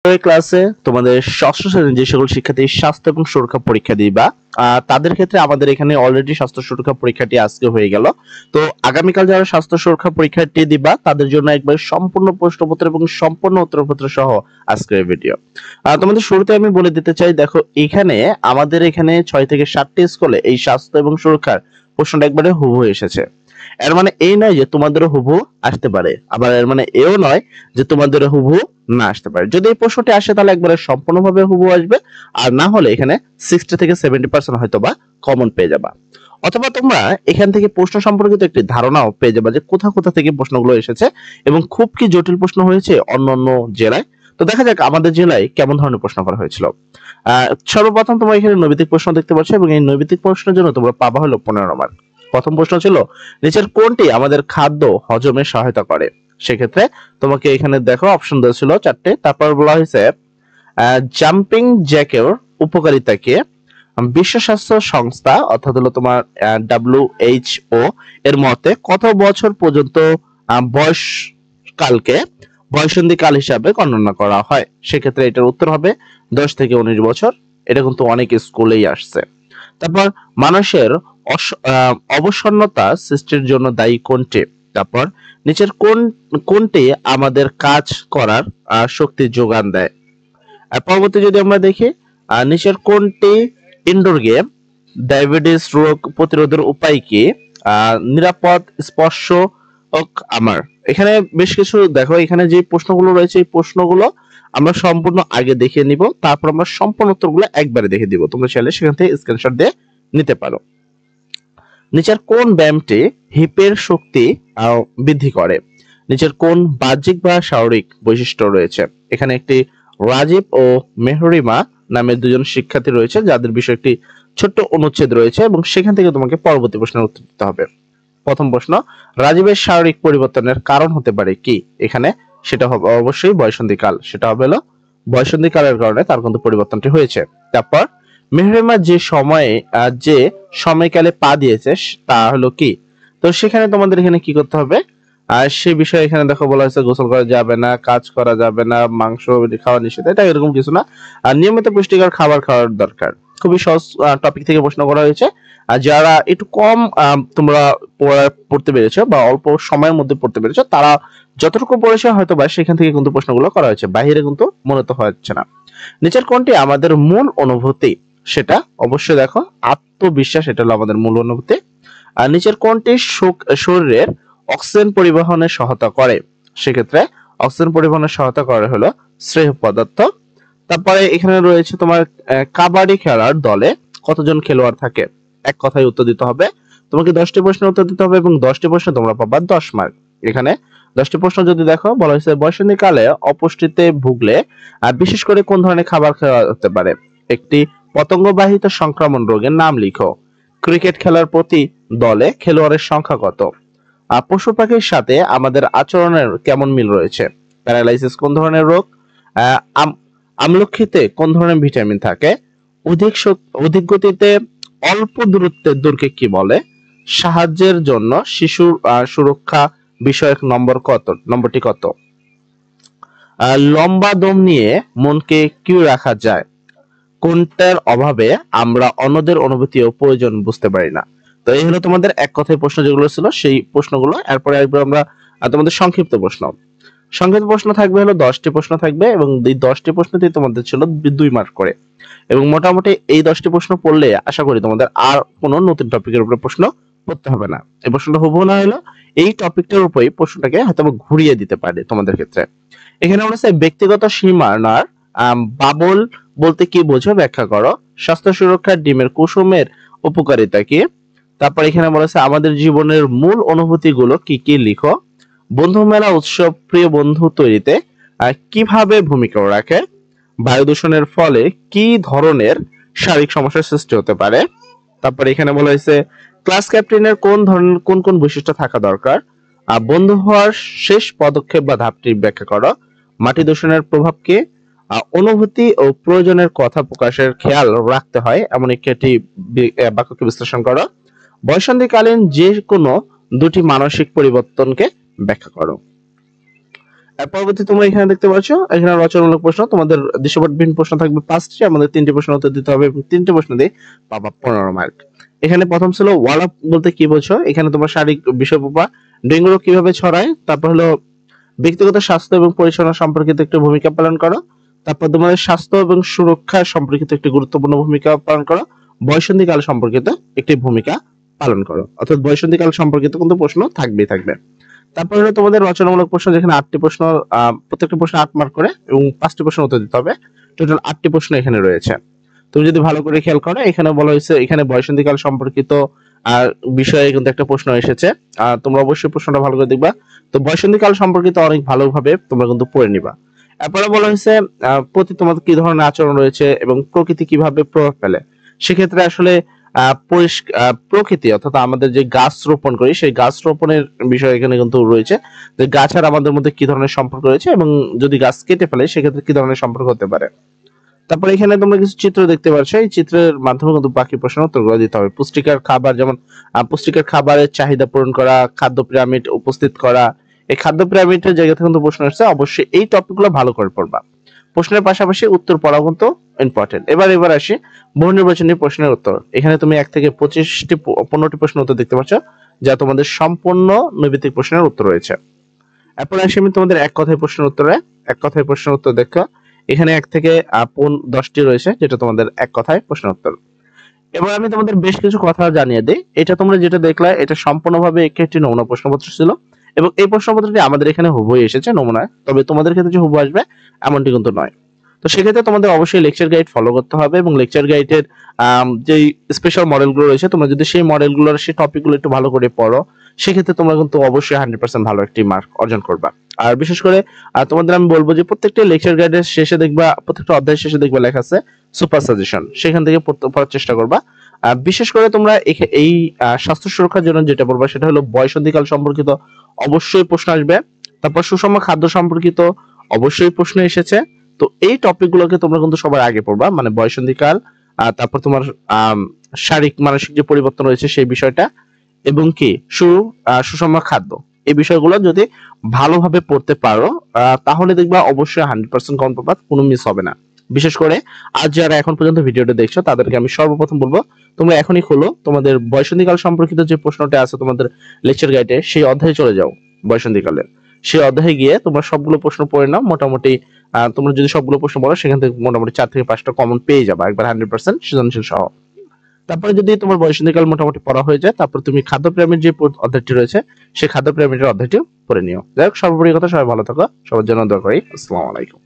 এই ক্লাসে তোমাদের ষষ্ঠ শ্রেণীর যে সকল শিক্ষার্থী স্বাস্থ্য এবং সুরক্ষা পরীক্ষা দিবা তাদের ক্ষেত্রে আমাদের এখানে অলরেডি স্বাস্থ্য সুরক্ষা পরীক্ষাটি আজকে হয়ে গেল। তো আগামীকাল যারা স্বাস্থ্য সুরক্ষা পরীক্ষাটি দিবা তাদের জন্য একবার সম্পূর্ণ প্রশ্নপত্র এবং সম্পূর্ণ উত্তরপত্র সহ আজকের ভিডিও। তোমাদের শুরুতে আমি বলে দিতে চাই, দেখো এখানে আমাদের এখানে 6 থেকে 7টি স্কুলে এই স্বাস্থ্য এবং সুরক্ষার প্রশ্নটা একবারে হুবহু এসেছে। এর মানে এই নয় যে তোমাদেরও হুবহু আসতে পারে, আবার এর মানে এও নয় যে তোমাদেরও হুবহু না আসতে পারে। যদি এই প্রশ্নটি আসে তাহলে একবারে সম্পূর্ণভাবে হুবহু আসবে, আর না হলে এখানে 60 থেকে 70% হয়তো বা কমন পেয়ে যাবা। অথবা তোমরা এখান থেকে প্রশ্ন সম্পর্কিত একটি ধারণাও পেয়ে যাবা যে কোথা কোথা থেকে প্রশ্নগুলো এসেছে এবং খুব কি জটিল প্রশ্ন হয়েছে অন্যান্য জেলায়। তো দেখা যাক আমাদের জেলায় কেমন ধরনের প্রশ্ন করা হয়েছিল। সর্বপ্রথম তোমরা এখানে নৈবিত্তিক প্রশ্ন দেখতে পাচ্ছ এবং এই নৈবিত্তিক প্রশ্নের জন্য তোমরা পাবা হলো 15 মার্ক। প্রথম প্রশ্ন ছিল নিচের কোনটি আমাদের খাদ্য হজমে সহায়তা করে। সেক্ষেত্রে তোমাকে এখানে দেখো অপশন দেওয়া ছিল 4টে। তারপর বলা হয়েছে জাম্পিং জ্যাকের উপকারিতা কি। বিশ্ব স্বাস্থ্য সংস্থা অর্থাৎ হলো তোমার WHO এর মতে কত বছর পর্যন্ত বয়সকালকে বয়সন্ধিকাল হিসাবে গণনা করা হয়। সেক্ষেত্রে এটার উত্তর হবে 10 থেকে 19 বছর। এটা কিন্তু অনেক স্কুলেই আসছে। তারপর মানুষের অবসন্নতা সৃষ্টির জন্য দায়ী কোনটি। তারপর নিচের কোনটি আমাদের কাজ করার শক্তি যোগান দেয়। পরবর্তী যদি আমরা দেখি নিচের কোনটি ইনডোর গেম। ডায়াবেটিস রোগ প্রতিরোধের উপায় কি। নিরাপদ স্পর্শ আমার। এখানে বেশ কিছু দেখো, এখানে যে প্রশ্নগুলো রয়েছে এই প্রশ্নগুলো আমরা সম্পূর্ণ আগে দেখিয়ে নিব, তারপর আমরা সম্পূর্ণ উত্তরগুলো একবারে দেখে দিব। তোমরা চাইলে সেখান থেকে স্ক্রিনশট দিয়ে নিতে পারো। নিচের কোন ব্যায়ামটি হিপের শক্তি বৃদ্ধি করে। নিচের কোন বাহ্যিক বা শারীরিক বৈশিষ্ট্য রয়েছে। এখানে একটি রাজীব ও মেহরিমা নামের দুজন শিক্ষার্থী রয়েছে যাদের বিষয়ে একটি ছোট্ট অনুচ্ছেদ রয়েছে এবং সেখান থেকে তোমাকে পরবর্তী প্রশ্নের উত্তর দিতে হবে। প্রথম প্রশ্ন, রাজীবের শারীরিক পরিবর্তনের কারণ হতে পারে কি। এখানে সেটা হবে অবশ্যই বয়সন্ধিকাল। সেটা হবে হলো বয়সন্ধিকালের কারণে তার কিন্তু পরিবর্তনটি হয়েছে। তারপর মেহরিমা যে সময়কালে পা দিয়েছে তা হলো কি। তো সেখানে তোমাদের এখানে কি করতে হবে, আর সে বিষয়ে এখানে দেখো বলা হয়েছে গোসল করা যাবে না, কাজ করা যাবে না, মাংস খাওয়া নিষেধ, এটা এরকম কিছু না। আর নিয়মিত পুষ্টিকর খাবার খাওয়ার দরকার। খুবই সহজ টপিক থেকে প্রশ্ন করা হয়েছে। আর যারা একটু কম তোমরা পড়তে পেরেছো বা অল্প সময়ের মধ্যে পড়তে পেরেছো তারা যতটুকু পড়েছে হয়তো বা সেখান থেকে কিন্তু প্রশ্নগুলো করা হয়েছে, বাইরে কিন্তু মনে তো হচ্ছে না। নিচের কোনটি আমাদের মূল অনুভূতি। সেটা অবশ্যই দেখো আত্মবিশ্বাস, এটা হলো আমাদের মূল অনুভূতি। আর নিচের কোনটি শরীরের অক্সিজেন পরিবহনে সহায়তা করে। সেক্ষেত্রে অক্সিজেন পরিবহনে সহায়তা করে হলো শ্রেয় পদার্থ। তারপরে এখানে রয়েছে তোমার কাবাডি খেলার দলে কতজন খেলোয়াড় থাকে। এক কথায় উত্তর দিতে হবে। তোমাকে 10টি প্রশ্নের উত্তর দিতে হবে এবং 10টি প্রশ্ন তোমরা পাবা 10 মার্ক। এখানে 10টি প্রশ্ন যদি দেখো বলা হয়েছে বয়সন্ধিকালে অপুষ্টিতে ভুগলে বিশেষ করে কোন ধরনের খাবার খাওয়া হতে পারে। একটি পতঙ্গবাহিত সংক্রমণ রোগের নাম লিখো। ক্রিকেট খেলার প্রতি দলে খেলোয়াড়ের সংখ্যা কত। পশু পাখির সাথে আমাদের আচরণের কেমন মিল রয়েছে। প্যারালাইসিস কোন ধরনের রোগ। আমলক্ষীতে কোন ধরনের ভিটামিন থাকে। অধিক গতিতে অল্প দূরত্বের দূরকে কি বলে। সাহায্যের জন্য শিশুর সুরক্ষা বিষয়ক নম্বরটি কত। লম্বা দম নিয়ে মনকে কি রাখা যায়। কোনটার অভাবে আমরা অন্যদের অনুভূতি ও প্রয়োজন বুঝতে পারি না। তো এই হলো তোমাদের এক কথায় প্রশ্ন যেগুলো ছিল সেই প্রশ্নগুলো। এরপরে একবার আমরা তোমাদের সংক্ষিপ্ত প্রশ্ন থাকবে হলো 10টি প্রশ্ন থাকবে এবং এই 10টি প্রশ্নতে তোমাদের ছিল 2 মার্ক করে। এবং মোটামুটি এই 10টি প্রশ্ন পড়লে আশা করি তোমাদের আর কোনো নতুন টপিকের উপরে প্রশ্ন পড়তে হবে না। এই প্রশ্নটা হুবহু না হলো এই টপিকটার উপরেই প্রশ্নটাকে হয়তো ঘুরিয়ে দিতে পারে তোমাদের ক্ষেত্রে। এখানে বলেছে ব্যক্তিগত সীমানার বাবল বলতে কি বোঝো ব্যাখ্যা করো। স্বাস্থ্য সুরক্ষার ডিমের কুসুমের উপকারিতা কি। তারপর এখানে বলেছে আমাদের জীবনের মূল অনুভূতিগুলো কি কি লিখো। বন্ধু মেলা উৎসব প্রিয় বন্ধু তৈরিতে কিভাবে ভূমিকা রাখে। বায়ু দূষণের ফলে কি ধরনের শারীরিক সমস্যার সৃষ্টি হতে পারে। তারপর এখানে বলা হয়েছে ক্লাস ক্যাপ্টেনের কোন কোন বৈশিষ্ট্য থাকা দরকার। বন্ধু হওয়ার শেষ পদক্ষেপ বা ধাপটি ব্যাখ্যা করো। মাটি দূষণের প্রভাব কি। অনুভূতি ও প্রয়োজনের কথা প্রকাশের খেয়াল রাখতে হয় এমন একটি বাক্যকে বিশ্লেষণ করো। বয়সন্ধিকালীন যে কোনো দুটি মানসিক পরিবর্তনকে ব্যাখ্যা করো। আর পরবর্তী তোমরা এখানে দেখতে পাচ্ছ, এখানে রচনামূলক প্রশ্ন, তোমাদের দৃশ্যপটবিহীন প্রশ্ন থাকবে 5টি, আমাদের 3টি প্রশ্ন উত্তর দিতে হবে এবং 3টি প্রশ্ন দিয়ে পাবা 15 মার্ক। এখানে প্রথম ছিল ওয়াল আপ বলতে কি বোঝো, এখানে তোমার শারীরিক বিষয় পাবা, ডেঙ্গু রোগ কিভাবে ছড়ায়, তারপর হলো ব্যক্তিগত স্বাস্থ্য এবং পরিচ্ছন্নতা সম্পর্কিত একটি ভূমিকা পালন করো, তারপর তোমাদের স্বাস্থ্য এবং সুরক্ষা সম্পর্কিত একটি গুরুত্বপূর্ণ ভূমিকা পালন করো, বয়ঃসন্ধিকাল সম্পর্কিত একটি ভূমিকা পালন করো। অর্থাৎ বয়ঃসন্ধিকাল সম্পর্কিত কিন্তু প্রশ্ন থাকবে। তারপর হলো তোমাদের রচনামূলক প্রশ্ন, যেখানে 8টি প্রশ্ন, প্রত্যেকটা প্রশ্ন 8 মার্ক করে এবং 5টি প্রশ্ন উত্তর দিতে হবে। টোটাল 8টি প্রশ্ন এখানে রয়েছে। তুমি যদি ভালো করে খেয়াল করো, এখানে বলা হয়েছে এখানে বয়ঃসন্ধিকাল সম্পর্কিত আর বিষয়ে কিন্তু একটা প্রশ্ন এসেছে। তোমরা অবশ্যই প্রশ্নটা ভালো করে দেখবা। তো বয়ঃসন্ধিকাল সম্পর্কিত অনেক ভালোভাবে তোমরা কিন্তু পড়ে নিবা। এরপরে বলা হয়েছে প্রতি তোমাদের কি ধরনের আচরণ রয়েছে এবং প্রকৃতি কিভাবে প্রভাব ফেলে। সেক্ষেত্রে আসলে প্রকৃতি অর্থাৎ আমাদের যে গাছ রোপণ করি সেই গাছ রোপণের বিষয় এখানে কিন্তু রয়েছে, যে গাছ আর আমাদের মধ্যে কি ধরনের সম্পর্ক রয়েছে এবং যদি গাছ কেটে ফেলে সেক্ষেত্রে কি ধরনের সম্পর্ক হতে পারে। তারপর এখানে তোমরা কিছু চিত্র দেখতে পাচ্ছ, এই চিত্রের মাধ্যমে কিন্তু বাকি প্রশ্নের উত্তরগুলো দিতে হবে। পুষ্টিকর খাবার, যেমন পুষ্টিকর খাবারের চাহিদা পূরণ করা, খাদ্য পিরামিড উপস্থিত করা। এই খাদ্য পিরামিডের জায়গা থেকে কিন্তু প্রশ্ন আসছে, অবশ্যই এই টপিকগুলো ভালো করে পড়বা। প্রশ্নের পাশাপাশি উত্তর পড়াও কিন্তু ইম্পর্টেন্ট। এবার আসি বহু নির্বাচনী প্রশ্নের উত্তর। এখানে তুমি 1 থেকে 15টি প্রশ্ন উত্তর দেখতে পাচ্ছ, যা তোমাদের সম্পূর্ণ নৈবেদিক প্রশ্নের উত্তর রয়েছে। এরপর আসি আমি তোমাদের এক কথায় প্রশ্নের উত্তর দেখো। এখানে 1 থেকে 10টি রয়েছে, যেটা তোমাদের এক কথায় প্রশ্নের উত্তর। এবার আমি তোমাদের বেশ কিছু কথা জানিয়ে দিই। এটা তোমরা যেটা দেখলা এটা সম্পূর্ণভাবে একটি নমুনা প্রশ্নপত্র ছিল এবং এই প্রশ্নপত্রটি আমাদের এখানে হুবহু এসেছে নমুনায়, তবে তোমাদের ক্ষেত্রে যে হুবহু আসবে এমনটি কিন্তু নয়। তো সেক্ষেত্রে তোমাদের অবশ্যই লেকচার গাইড ফলো করতে হবে এবং লেকচার গাইডের যে স্পেশাল মডেলগুলো রয়েছে, তোমরা যদি সেই মডেলগুলোর সেই টপিকগুলো একটু ভালো করে পড়ো, সেক্ষেত্রে তোমরা কিন্তু অবশ্যই 100% ভালো একটি মার্ক অর্জন করবা। আর বিশেষ করে তোমাদের আমি বলবো যে প্রত্যেকটা লেকচার গাইডের শেষে দেখবা, প্রত্যেকটা অধ্যায়ের শেষে দেখবা লেখা আছে সুপার সাজেশন, সেখান থেকে পড়ার চেষ্টা করবা। বিশেষ করে তোমরা এই স্বাস্থ্য সুরক্ষার জন্য যেটা বলবা সেটা হলো বয়ঃসন্ধিকাল সম্পর্কিত অবশ্যই প্রশ্ন আসবে। তারপর সুষম খাদ্য সম্পর্কিত অবশ্যই প্রশ্ন এসেছে। তো এই টপিকগুলোকে তোমরা কিন্তু সবার আগে পড়বা, মানে বয়ঃসন্ধিকাল, তারপর তোমার শারীরিক মানসিক যে পরিবর্তন রয়েছে সেই বিষয়টা, এবং কি সুষম খাদ্য, এই বিষয়গুলো যদি ভালোভাবে পড়তে পারো তাহলে দেখবা অবশ্যই 100% কমন পাবা, কোনো মিস হবে না। বিশেষ করে আজ যারা এখন পর্যন্ত ভিডিওটা দেখছো তাদেরকে আমি সর্বপ্রথম বলবো তোমরা এখনই খোলো তোমাদের বয়ঃসন্ধিকাল সম্পর্কিত যে প্রশ্নটা আছে তোমাদের লেকচার গাইডে, সেই অধ্যায়ে চলে যাও। বয়ঃসন্ধিকালের সেই অধ্যায়ে গিয়ে তোমরা সবগুলো প্রশ্ন পড়ে নাও। মোটামুটি তোমরা যদি সবগুলো প্রশ্ন পড়ো সেখান থেকে মোটামুটি 4 থেকে 5টা কমন পেয়ে যাবে একবার 100% সৃজনশীল সহ। তারপরে যদি তোমার বয়ঃসন্ধিকাল মোটামুটি পড়া হয়ে যায়, তারপর তুমি খাদ্য পিরামিড যে অধ্যায়টি রয়েছে সেই খাদ্য পিরামিডের অধ্যায়টি পড়ে নিও। যাই হোক, সর্বোপরি কথা, সবাই ভালো থাকো, সবার জন্য দোয়া করি। আসসালামু আলাইকুম।